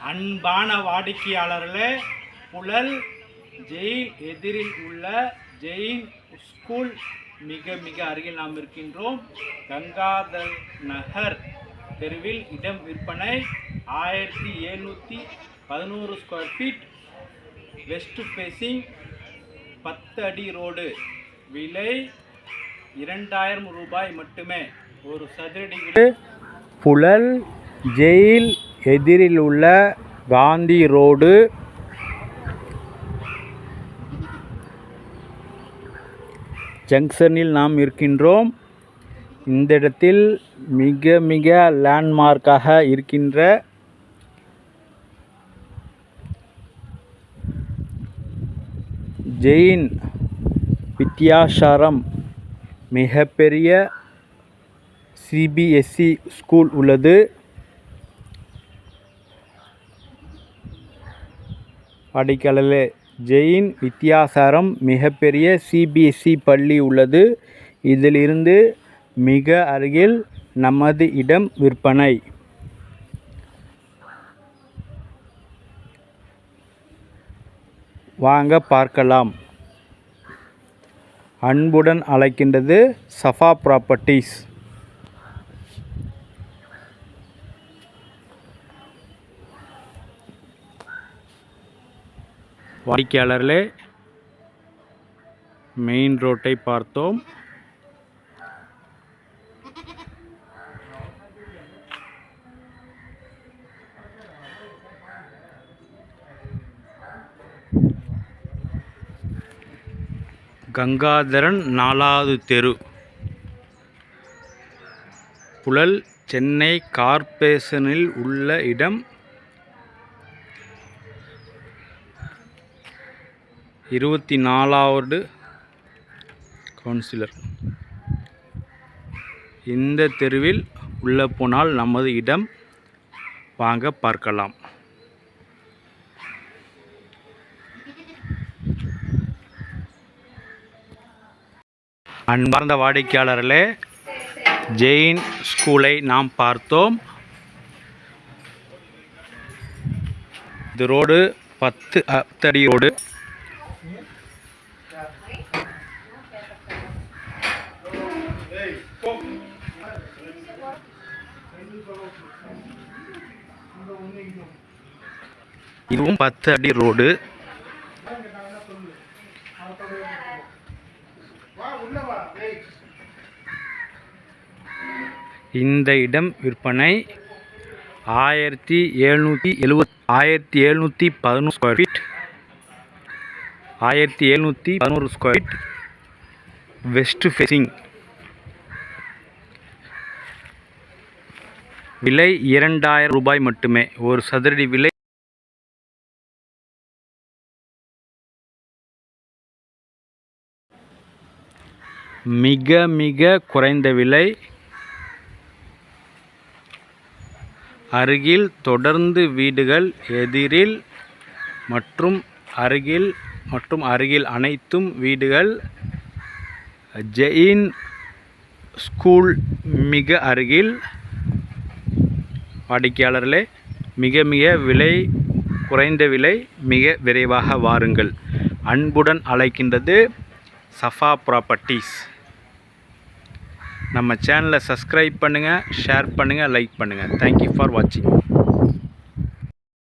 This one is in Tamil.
அன்பான வாடிக்கையாளர்களே, புழல் ஜெயின் எதிரில் உள்ள ஜெயின் ஸ்கூல் மிக அருகில் நாம் இருக்கின்றோம். கங்காதர் நகர் தெருவில் இடம் விற்பனை 1711 ஸ்கொயர் ஃபீட், வெஸ்ட் ஃபேஸிங், 10 அடி ரோடு. விலை 2000 ரூபாய் மட்டுமே. ஒரு சதுரடி. புழல் ஜெயில் எதிரில் உள்ள காந்தி ரோடு, ஜங்ஷனில் நாம் இருக்கின்றோம். இந்த இடத்தில் மிக லேண்ட்மார்க்காக இருக்கின்ற ஜெயின் வித்யாசாரம் மிகப்பெரிய சிபிஎஸ்இ ஸ்கூல் உள்ளது. வாடிக்கையாளர்களே, ஜெயின் வித்யாசாரம் மிகப்பெரிய சிபிஎஸ்இ பள்ளி உள்ளது. இதிலிருந்து மிக அருகில் நமது இடம் விற்பனை. வாங்க பார்க்கலாம். அன்புடன் அழைக்கின்றது சஃபா ப்ராப்பர்ட்டிஸ். வாடிக்கையாளர்களே, மெயின் ரோட்டை பார்த்தோம். கங்காதரன் 4வது தெரு, புழல், சென்னை கார்ப்பரேஷனில் உள்ள இடம். 24வது கவுன்சிலர். இந்த தெருவில் உள்ள போனால் நமது இடம். வாங்க பார்க்கலாம். அன்பார்ந்த வாடிக்கையாளர்களே, ஜெயின் ஸ்கூலை நாம் பார்த்தோம். இது ரோடு 10 அடி ரோடு. இதுவும் 10 அடி ரோடு. இந்த இடம் விற்பனை 1711 square feet, 1711 square feet, west facing. விலை 2000 ரூபாய் மட்டுமே. ஒரு சதுரடி விலை மிக குறைந்த விலை. அருகில் தொடர்ந்து வீடுகள், எதிரில் மற்றும் அருகில் அனைத்தும் வீடுகள். ஜெயின் ஸ்கூல் மிக அருகில். வாடிக்கையாளர்களே, மிக விலை குறைந்த விலை. மிக விரைவாக வாருங்கள். அன்புடன் அழைக்கின்றது சஃபா ப்ராப்பர்ட்டிஸ். நம்ம சேனலை சப்ஸ்கிரைப் பண்ணுங்கள், ஷேர் பண்ணுங்கள், லைக் பண்ணுங்கள். தேங்க்யூ ஃபார் வாட்சிங்.